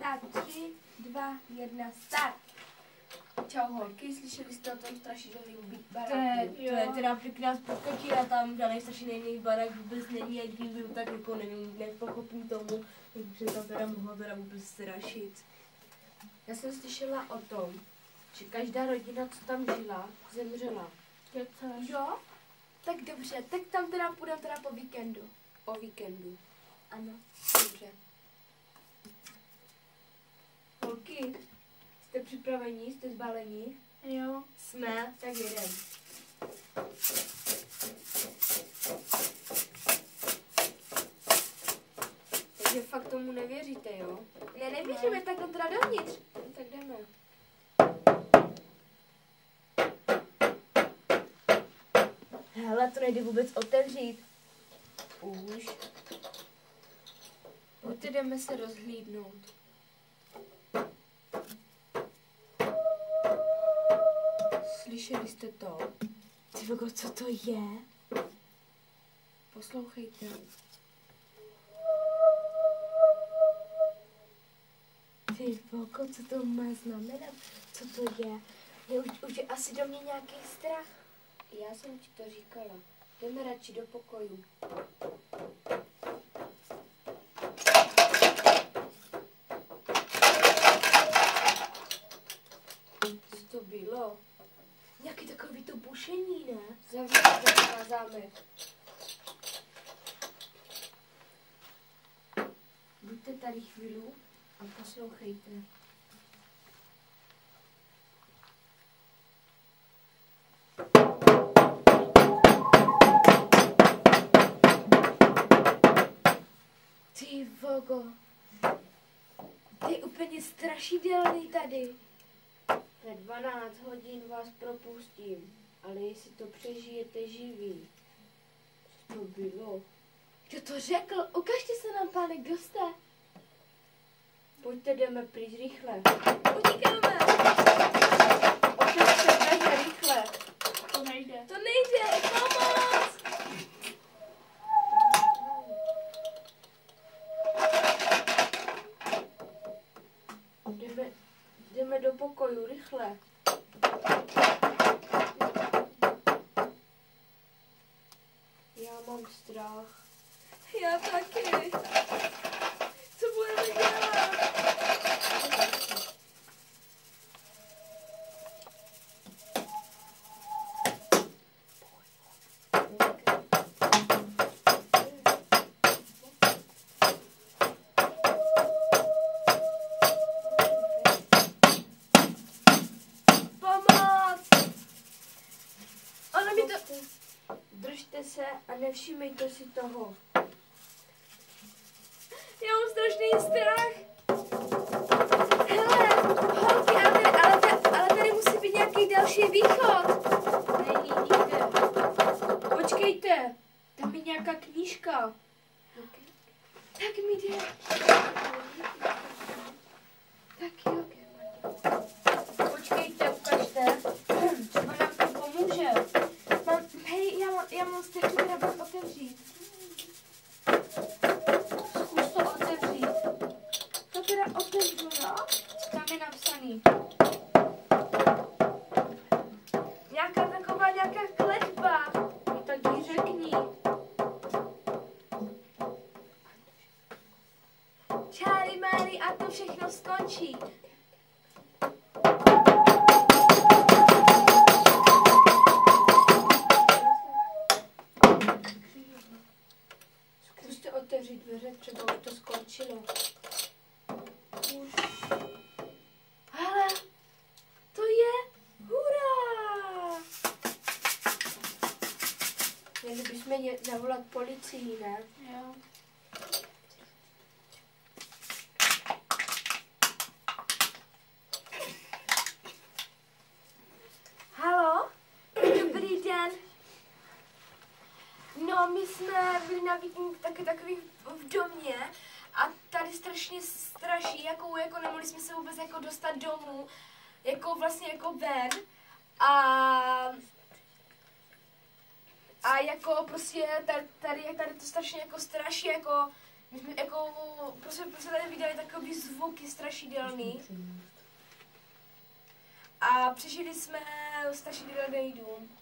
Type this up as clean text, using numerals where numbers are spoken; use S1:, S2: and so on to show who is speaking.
S1: Tak 3, 2, 1, start. Čau holky, slyšeli jste o tom strašidelným baráku?
S2: To je teda pěkná spokočina, tam žádný strašidelný barák vůbec není, a když byl tak jako nevím, nepochopím tomu, že tam teda mohla teda vůbec strašit.
S1: Já jsem slyšela o tom, že každá rodina, co tam žila, zemřela.
S3: Jo? Tak dobře, tak tam teda půjdeme teda po víkendu.
S1: O víkendu.
S3: Ano.
S1: Dobře. Holky, jste připraveni? Jste zbalení?
S3: Jo.
S1: Jsme, tak jedem. Takže fakt tomu nevěříte, jo?
S3: Ne, nevěříme, tak jdem teda dovnitř.
S1: No, tak jdeme.
S2: Hele, to nejde vůbec otevřít.
S1: Už. Pojďte, jdeme se rozhlídnout. Slyšeli jste to?
S2: Ty vogo, co to je?
S1: Poslouchejte.
S2: Ty vogo, co to má znamenat? Co to je? Už je asi do mě nějaký strach.
S1: Já jsem ti to říkala. Jdeme radši do pokoju. Co to bylo?
S2: Nějaký takový to bušení, ne?
S1: Zavřete na zámek. Buďte tady chvíli a poslouchejte.
S2: Ty vogo. Ty je úplně strašidelný tady.
S1: Ve 12 hodin vás propustím, ale jestli to přežijete živý. Co to bylo?
S3: Kdo to řekl? Ukažte se nám, pane, kdo jste?
S1: Pojďte, jdeme pryč rychle.
S3: Utíkáme.
S1: Otevřte dveře rychle.
S3: To nejde. To nejde, pomoc!
S1: Jdeme do pokoju, rychle. Já mám strach.
S3: Já taky. Co budeme dělat? Pomoc! Ono mi to...
S1: Držte se a nevšímejte si toho.
S3: Já mám strašný strach. Hele, holky, ale tady musí být nějaký další východ.
S1: Není nikde. Počkejte, tam je nějaká knížka.
S3: Tak mi jde. Tak jo.
S1: Počkejte, ukažte. Třeba nám to pomůže.
S3: Hej, já mám strach, to teda otevřít.
S1: Zkus to otevřít.
S3: To teda otevřu, no?
S1: Co tam je napsaný?
S3: Nějaká kletba.
S1: No tak jí řekni.
S3: Čáry máry a to všechno skončí.
S1: Zkuste otevřít dveře, třeba už to skončilo.
S3: Už. Hele, to je hurá!
S1: Měli bychom zavolat policii, ne?
S3: Jo. Haló? Dobrý den. No, my jsme byli na víkendu taky takový v domě a tady strašně straší, jako nemohli jsme se vůbec jako dostat domů, jako vlastně jako ven a jako prostě tady to strašně jako straší, jako My jsme jako, prostě tady vydali takový zvuky strašidelný. A přežili jsme strašidelný dům.